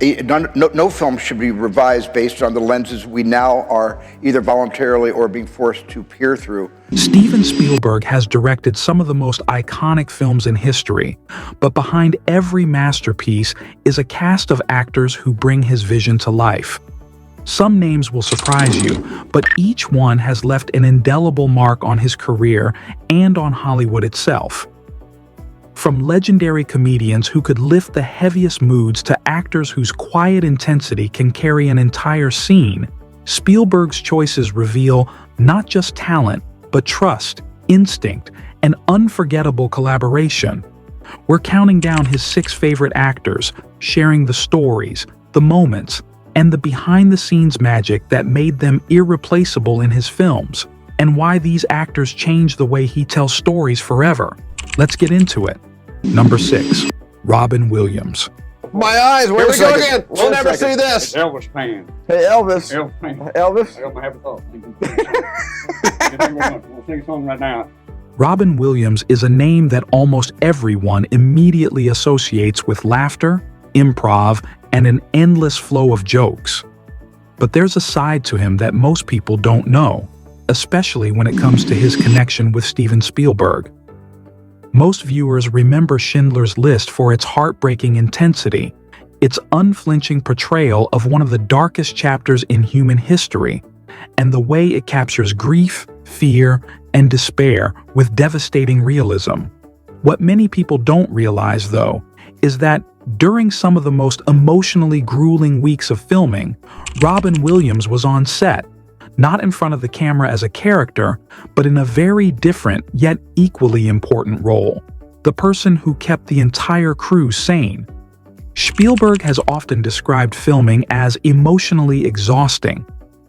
No film should be revised based on the lenses we now are either voluntarily or being forced to peer through. Steven Spielberg has directed some of the most iconic films in history, but behind every masterpiece is a cast of actors who bring his vision to life. Some names will surprise you, but each one has left an indelible mark on his career and on Hollywood itself. From legendary comedians who could lift the heaviest moods to actors whose quiet intensity can carry an entire scene, Spielberg's choices reveal not just talent, but trust, instinct, and unforgettable collaboration. We're counting down his 6 favorite actors, sharing the stories, the moments, and the behind-the-scenes magic that made them irreplaceable in his films, and why these actors change the way he tells stories forever. Let's get into it. Number 6. Robin Williams. My eyes, where we go again? We'll never see this. Elvis fan. Hey, Elvis. Elvis fan. Elvis. I don't have a thought. We'll sing a song right now. Robin Williams is a name that almost everyone immediately associates with laughter, improv, and an endless flow of jokes. But there's a side to him that most people don't know, especially when it comes to his connection with Steven Spielberg. Most viewers remember Schindler's List for its heartbreaking intensity, its unflinching portrayal of one of the darkest chapters in human history, and the way it captures grief, fear, and despair with devastating realism. What many people don't realize, though, is that during some of the most emotionally grueling weeks of filming, Robin Williams was on set, not in front of the camera as a character, but in a very different yet equally important role: the person who kept the entire crew sane. Spielberg has often described filming as emotionally exhausting.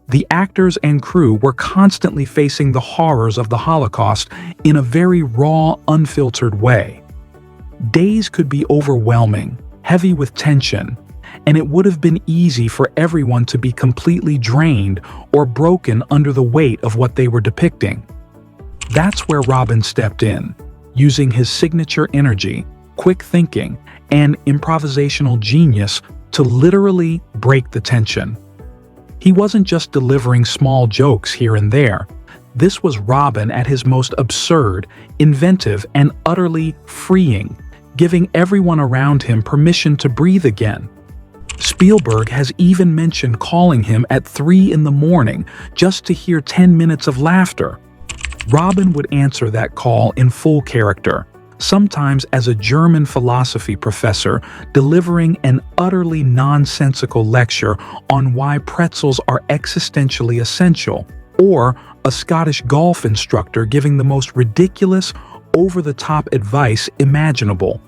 The actors and crew were constantly facing the horrors of the Holocaust in a very raw, unfiltered way. Days could be overwhelming, heavy with tension, and it would have been easy for everyone to be completely drained or broken under the weight of what they were depicting. That's where Robin stepped in, using his signature energy, quick thinking, and improvisational genius to literally break the tension. He wasn't just delivering small jokes here and there. This was Robin at his most absurd, inventive, and utterly freeing, giving everyone around him permission to breathe again. Spielberg has even mentioned calling him at 3 in the morning just to hear 10 minutes of laughter. Robin would answer that call in full character, sometimes as a German philosophy professor delivering an utterly nonsensical lecture on why pretzels are existentially essential, or a Scottish golf instructor giving the most ridiculous, over-the-top advice imaginable.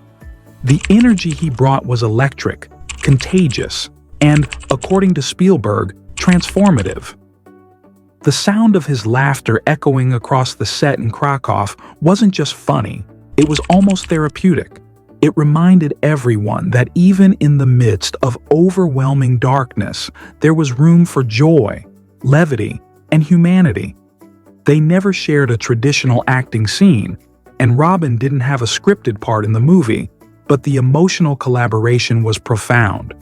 The energy he brought was electric, contagious, and, according to Spielberg, transformative. The sound of his laughter echoing across the set in Krakow wasn't just funny, it was almost therapeutic. It reminded everyone that even in the midst of overwhelming darkness, there was room for joy, levity, and humanity. They never shared a traditional acting scene, and Robin didn't have a scripted part in the movie, but the emotional collaboration was profound.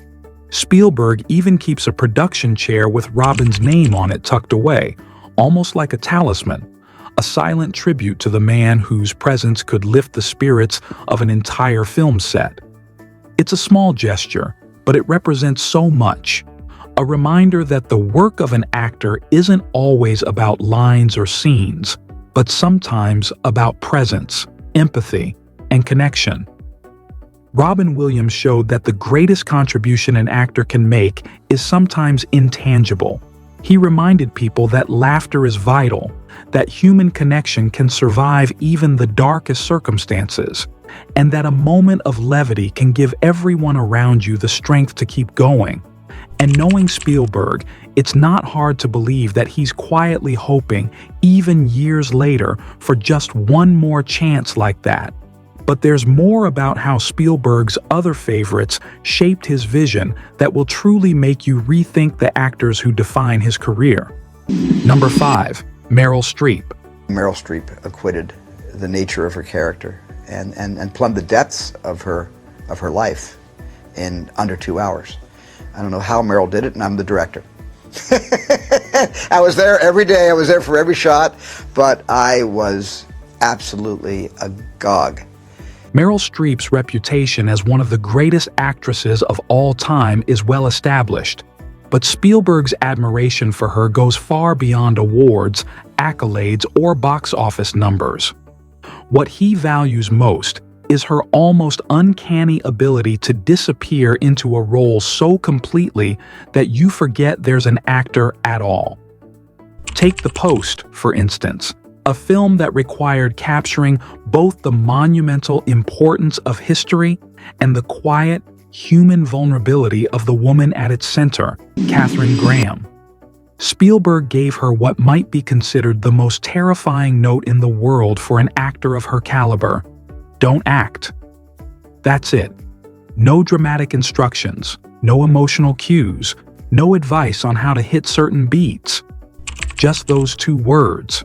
Spielberg even keeps a production chair with Robin's name on it tucked away, almost like a talisman, a silent tribute to the man whose presence could lift the spirits of an entire film set. It's a small gesture, but it represents so much. A reminder that the work of an actor isn't always about lines or scenes, but sometimes about presence, empathy, and connection. Robin Williams showed that the greatest contribution an actor can make is sometimes intangible. He reminded people that laughter is vital, that human connection can survive even the darkest circumstances, and that a moment of levity can give everyone around you the strength to keep going. And knowing Spielberg, it's not hard to believe that he's quietly hoping, even years later, for just one more chance like that. But there's more about how Spielberg's other favorites shaped his vision that will truly make you rethink the actors who define his career. Number 5. Meryl Streep. Meryl Streep acquitted the nature of her character and plumbed the depths of her life in under 2 hours. I don't know how Meryl did it, and I'm the director. I was there every day. I was there for every shot, but I was absolutely agog. Meryl Streep's reputation as one of the greatest actresses of all time is well established, but Spielberg's admiration for her goes far beyond awards, accolades, or box office numbers. What he values most is her almost uncanny ability to disappear into a role so completely that you forget there's an actor at all. Take The Post, for instance, a film that required capturing both the monumental importance of history and the quiet, human vulnerability of the woman at its center, Katharine Graham. Spielberg gave her what might be considered the most terrifying note in the world for an actor of her caliber: don't act. That's it. No dramatic instructions, no emotional cues, no advice on how to hit certain beats. Just those two words.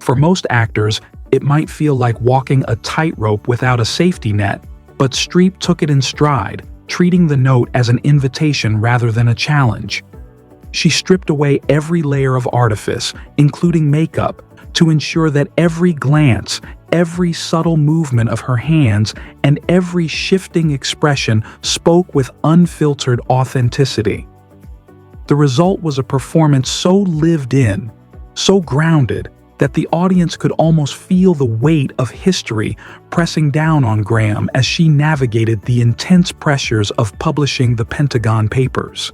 For most actors, it might feel like walking a tightrope without a safety net, but Streep took it in stride, treating the note as an invitation rather than a challenge. She stripped away every layer of artifice, including makeup, to ensure that every glance, every subtle movement of her hands, and every shifting expression spoke with unfiltered authenticity. The result was a performance so lived in, so grounded, that the audience could almost feel the weight of history pressing down on Graham as she navigated the intense pressures of publishing the Pentagon Papers.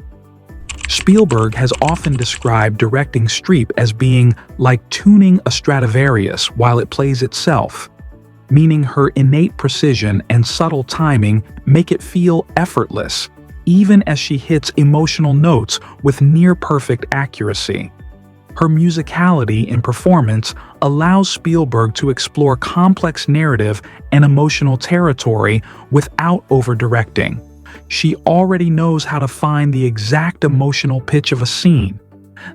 Spielberg has often described directing Streep as being like tuning a Stradivarius while it plays itself, meaning her innate precision and subtle timing make it feel effortless, even as she hits emotional notes with near-perfect accuracy. Her musicality in performance allows Spielberg to explore complex narrative and emotional territory without over-directing. She already knows how to find the exact emotional pitch of a scene.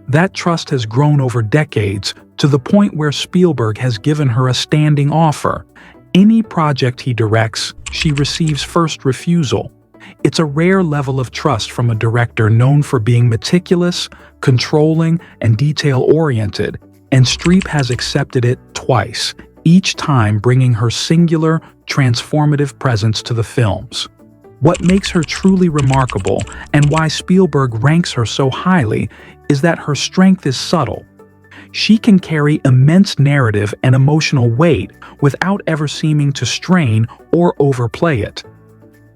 That trust has grown over decades to the point where Spielberg has given her a standing offer. Any project he directs, she receives first refusal. It's a rare level of trust from a director known for being meticulous, controlling, and detail-oriented, and Streep has accepted it twice, each time bringing her singular, transformative presence to the films. What makes her truly remarkable, and why Spielberg ranks her so highly, is that her strength is subtle. She can carry immense narrative and emotional weight without ever seeming to strain or overplay it.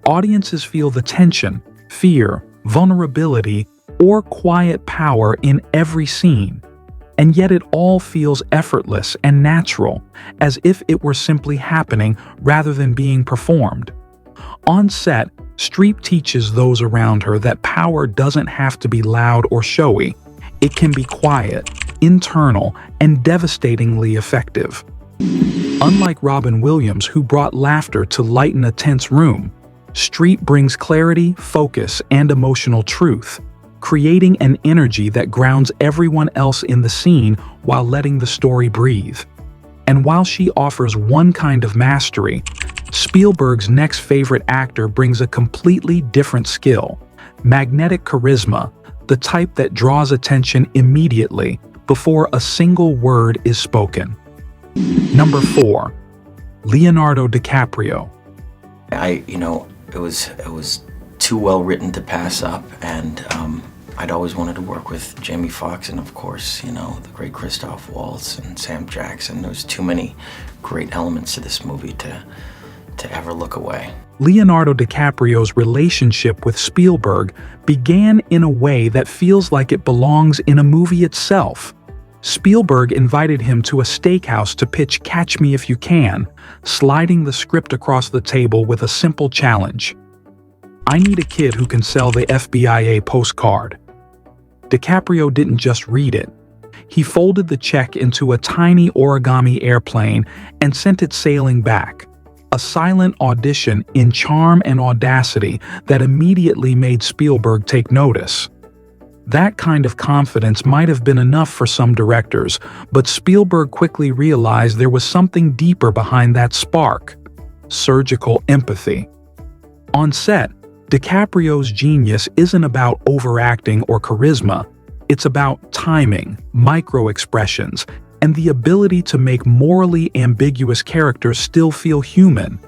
Audiences feel the tension, fear, vulnerability, or quiet power in every scene, and yet it all feels effortless and natural, as if it were simply happening rather than being performed. On set, Streep teaches those around her that power doesn't have to be loud or showy. It can be quiet, internal, and devastatingly effective. Unlike Robin Williams, who brought laughter to lighten a tense room, Streep brings clarity, focus, and emotional truth, creating an energy that grounds everyone else in the scene while letting the story breathe. And while she offers one kind of mastery, Spielberg's next favorite actor brings a completely different skill: magnetic charisma, the type that draws attention immediately before a single word is spoken. Number 4. Leonardo DiCaprio. It was too well written to pass up, and I'd always wanted to work with Jamie Foxx and, of course, the great Christoph Waltz and Sam Jackson. There's too many great elements to this movie to ever look away. Leonardo DiCaprio's relationship with Spielberg began in a way that feels like it belongs in a movie itself. Spielberg invited him to a steakhouse to pitch Catch Me If You Can, sliding the script across the table with a simple challenge: I need a kid who can sell the FBIA postcard. DiCaprio didn't just read it. He folded the check into a tiny origami airplane and sent it sailing back. A silent audition in charm and audacity that immediately made Spielberg take notice. That kind of confidence might have been enough for some directors, but Spielberg quickly realized there was something deeper behind that spark: surgical empathy. On set, DiCaprio's genius isn't about overacting or charisma. It's about timing, micro-expressions, and the ability to make morally ambiguous characters still feel human.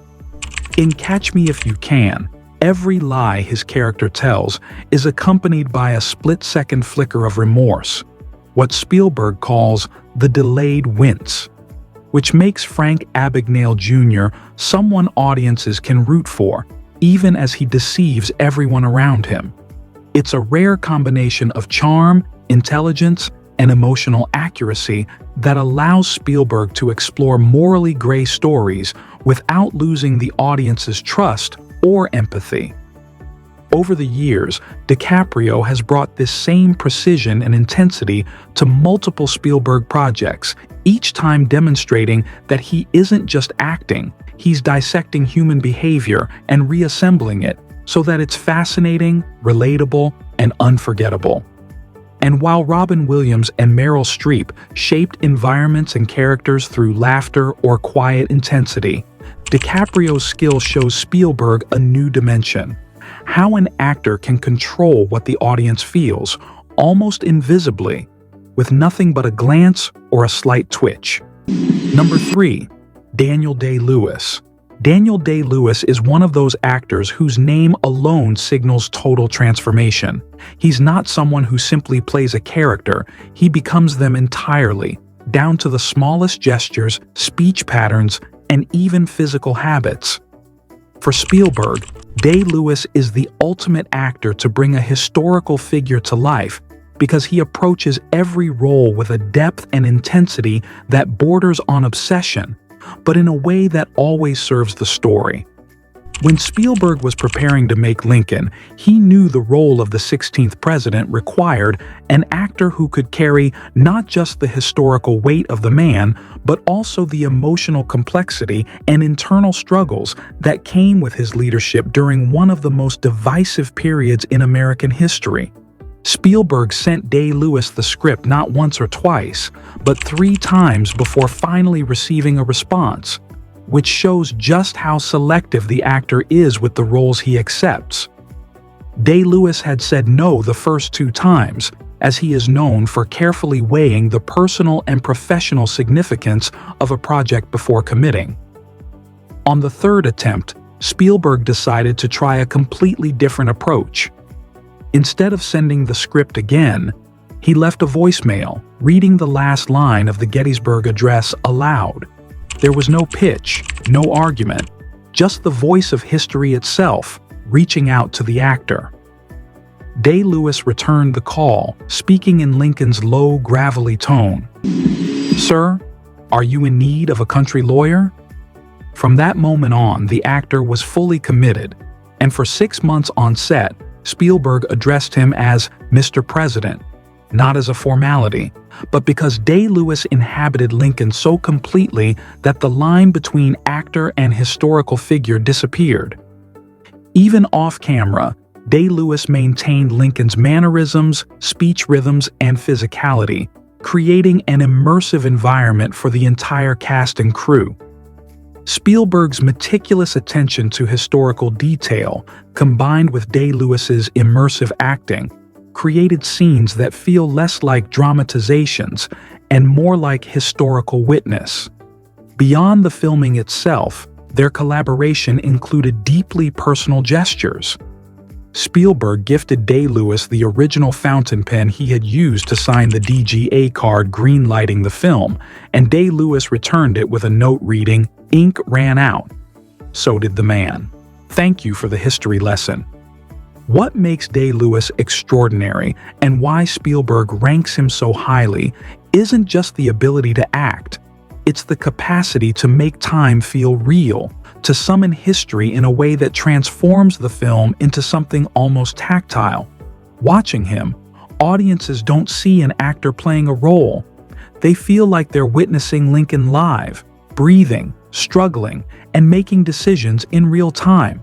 In Catch Me If You Can, every lie his character tells is accompanied by a split-second flicker of remorse, what Spielberg calls the delayed wince, which makes Frank Abagnale Jr. someone audiences can root for, even as he deceives everyone around him. It's a rare combination of charm, intelligence, and emotional accuracy that allows Spielberg to explore morally gray stories without losing the audience's trust or empathy. Over the years, DiCaprio has brought this same precision and intensity to multiple Spielberg projects, each time demonstrating that he isn't just acting, he's dissecting human behavior and reassembling it so that it's fascinating, relatable, and unforgettable. And while Robin Williams and Meryl Streep shaped environments and characters through laughter or quiet intensity, DiCaprio's skill shows Spielberg a new dimension: how an actor can control what the audience feels, almost invisibly, with nothing but a glance or a slight twitch. Number 3. Daniel Day-Lewis. Daniel Day-Lewis is one of those actors whose name alone signals total transformation. He's not someone who simply plays a character, he becomes them entirely, down to the smallest gestures, speech patterns, and even physical habits. For Spielberg, Day-Lewis is the ultimate actor to bring a historical figure to life because he approaches every role with a depth and intensity that borders on obsession, but in a way that always serves the story. When Spielberg was preparing to make Lincoln, he knew the role of the 16th president required an actor who could carry not just the historical weight of the man, but also the emotional complexity and internal struggles that came with his leadership during one of the most divisive periods in American history. Spielberg sent Day-Lewis the script not once or twice, but 3 times before finally receiving a response, which shows just how selective the actor is with the roles he accepts. Day-Lewis had said no the first 2 times, as he is known for carefully weighing the personal and professional significance of a project before committing. On the 3rd attempt, Spielberg decided to try a completely different approach. Instead of sending the script again, he left a voicemail, reading the last line of the Gettysburg Address aloud. There was no pitch, no argument, just the voice of history itself, reaching out to the actor. Day-Lewis returned the call, speaking in Lincoln's low, gravelly tone. "Sir, are you in need of a country lawyer?" From that moment on, the actor was fully committed, and for 6 months on set, Spielberg addressed him as Mr. President, not as a formality, but because Day-Lewis inhabited Lincoln so completely that the line between actor and historical figure disappeared. Even off-camera, Day-Lewis maintained Lincoln's mannerisms, speech rhythms, and physicality, creating an immersive environment for the entire cast and crew. Spielberg's meticulous attention to historical detail, combined with Day-Lewis's immersive acting, created scenes that feel less like dramatizations and more like historical witness. Beyond the filming itself, their collaboration included deeply personal gestures. Spielberg gifted Day-Lewis the original fountain pen he had used to sign the DGA card greenlighting the film, and Day-Lewis returned it with a note reading, "Ink ran out. So did the man. Thank you for the history lesson." What makes Day-Lewis extraordinary and why Spielberg ranks him so highly isn't just the ability to act, it's the capacity to make time feel real, to summon history in a way that transforms the film into something almost tactile. Watching him, audiences don't see an actor playing a role. They feel like they're witnessing Lincoln live, breathing, struggling, and making decisions in real time.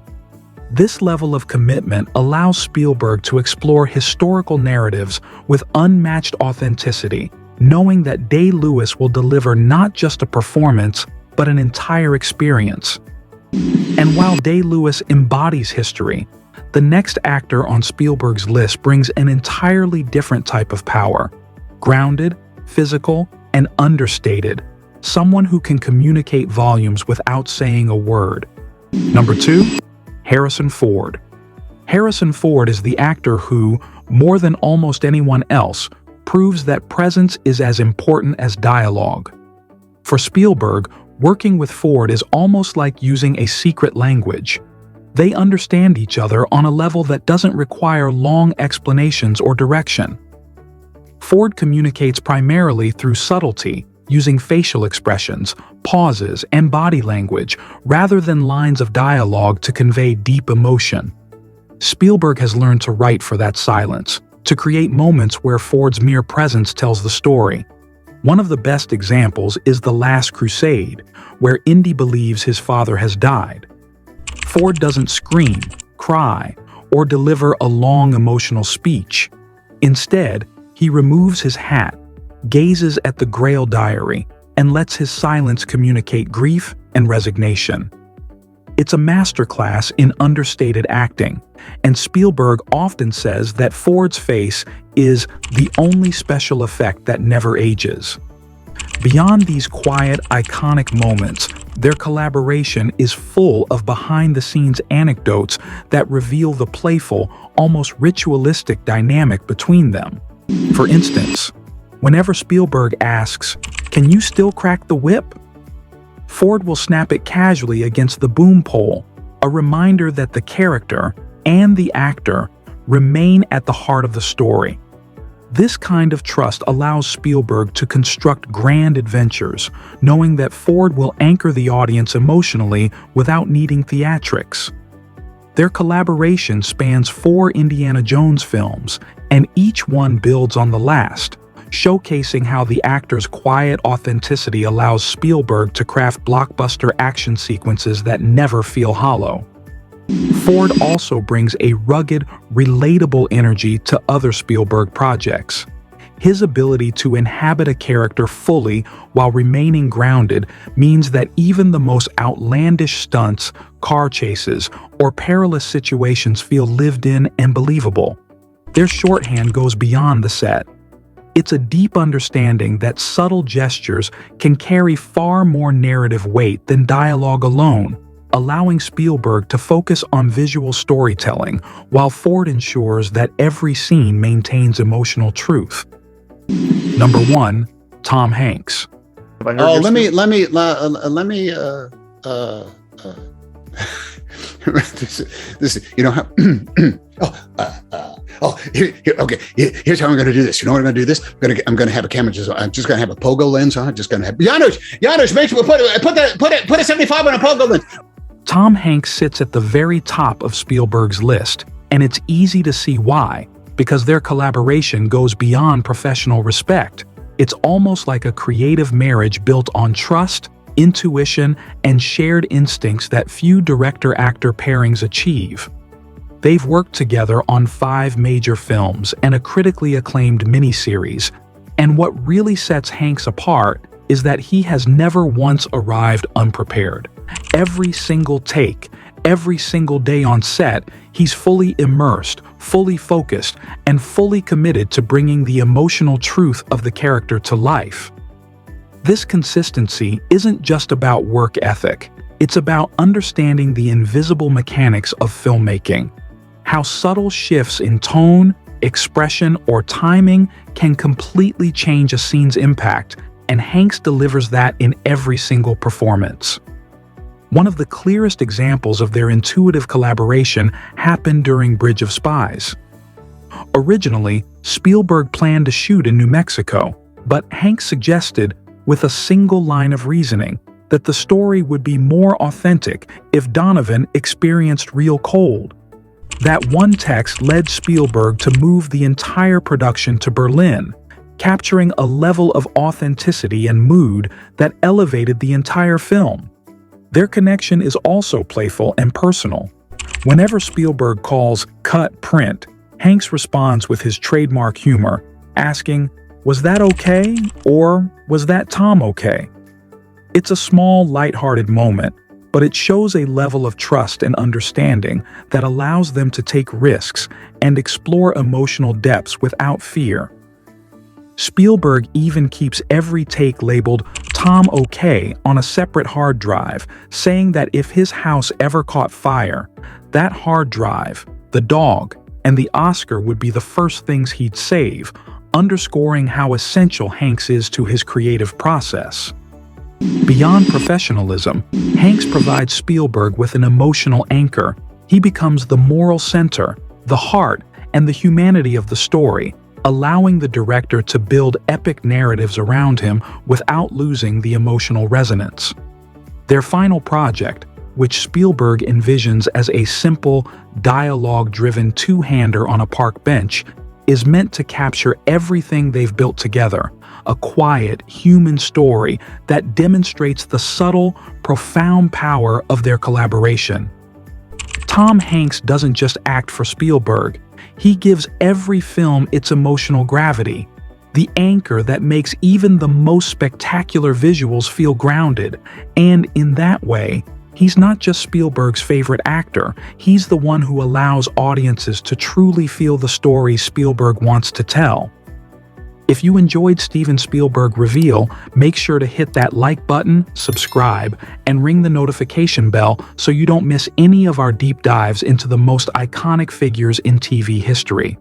This level of commitment allows Spielberg to explore historical narratives with unmatched authenticity, knowing that Day-Lewis will deliver not just a performance, but an entire experience. And while Day-Lewis embodies history, The next actor on Spielberg's list brings an entirely different type of power. Grounded, physical, and understated. Someone who can communicate volumes without saying a word. Number 2, Harrison Ford. Harrison Ford is the actor who, more than almost anyone else, proves that presence is as important as dialogue. For Spielberg, working with Ford is almost like using a secret language. They understand each other on a level that doesn't require long explanations or direction. Ford communicates primarily through subtlety, using facial expressions, pauses, and body language, rather than lines of dialogue to convey deep emotion. Spielberg has learned to write for that silence, to create moments where Ford's mere presence tells the story. One of the best examples is The Last Crusade, where Indy believes his father has died. Ford doesn't scream, cry, or deliver a long emotional speech. Instead, he removes his hat, gazes at the Grail diary, and lets his silence communicate grief and resignation. It's a masterclass in understated acting, and Spielberg often says that Ford's face is the only special effect that never ages. Beyond these quiet, iconic moments, their collaboration is full of behind-the-scenes anecdotes that reveal the playful, almost ritualistic dynamic between them. For instance, whenever Spielberg asks, "Can you still crack the whip?" Ford will snap it casually against the boom pole, a reminder that the character and the actor remain at the heart of the story. This kind of trust allows Spielberg to construct grand adventures, knowing that Ford will anchor the audience emotionally without needing theatrics. Their collaboration spans 4 Indiana Jones films, and each one builds on the last, showcasing how the actor's quiet authenticity allows Spielberg to craft blockbuster action sequences that never feel hollow. Ford also brings a rugged, relatable energy to other Spielberg projects. His ability to inhabit a character fully while remaining grounded means that even the most outlandish stunts, car chases, or perilous situations feel lived in and believable. Their shorthand goes beyond the set. It's a deep understanding that subtle gestures can carry far more narrative weight than dialogue alone, allowing Spielberg to focus on visual storytelling while Ford ensures that every scene maintains emotional truth. Number 1, Tom Hanks. Oh, let me this you know how okay, here's how I'm going to do this. You know what I'm going to do this? I'm going to have a camera. I'm just going to have a pogo lens on. Just going to have Janusz, make sure put a 75 on a pogo lens. Tom Hanks sits at the very top of Spielberg's list, and it's easy to see why, because their collaboration goes beyond professional respect. It's almost like a creative marriage built on trust, intuition, and shared instincts that few director-actor pairings achieve. They've worked together on 5 major films and a critically acclaimed miniseries, and what really sets Hanks apart is that he has never once arrived unprepared. Every single take, every single day on set, he's fully immersed, fully focused, and fully committed to bringing the emotional truth of the character to life. This consistency isn't just about work ethic, it's about understanding the invisible mechanics of filmmaking. How subtle shifts in tone, expression, or timing can completely change a scene's impact, and Hanks delivers that in every single performance. One of the clearest examples of their intuitive collaboration happened during Bridge of Spies. Originally, Spielberg planned to shoot in New Mexico, but Hanks suggested, with a single line of reasoning, that the story would be more authentic if Donovan experienced real cold. That one text led Spielberg to move the entire production to Berlin, capturing a level of authenticity and mood that elevated the entire film. Their connection is also playful and personal. Whenever Spielberg calls cut print, Hanks responds with his trademark humor, asking, "Was that okay?" or "Was that Tom okay?" It's a small, lighthearted moment, but it shows a level of trust and understanding that allows them to take risks and explore emotional depths without fear. Spielberg even keeps every take labeled Tom OK on a separate hard drive, saying that if his house ever caught fire, that hard drive, the dog, and the Oscar would be the first things he'd save, underscoring how essential Hanks is to his creative process. Beyond professionalism, Hanks provides Spielberg with an emotional anchor. He becomes the moral center, the heart, and the humanity of the story, allowing the director to build epic narratives around him without losing the emotional resonance. Their final project, which Spielberg envisions as a simple, dialogue-driven two-hander on a park bench, is meant to capture everything they've built together, a quiet, human story that demonstrates the subtle, profound power of their collaboration. Tom Hanks doesn't just act for Spielberg, he gives every film its emotional gravity, the anchor that makes even the most spectacular visuals feel grounded, and in that way, he's not just Spielberg's favorite actor, he's the one who allows audiences to truly feel the story Spielberg wants to tell. If you enjoyed Steven Spielberg Reveal, make sure to hit that like button, subscribe, and ring the notification bell so you don't miss any of our deep dives into the most iconic figures in TV history.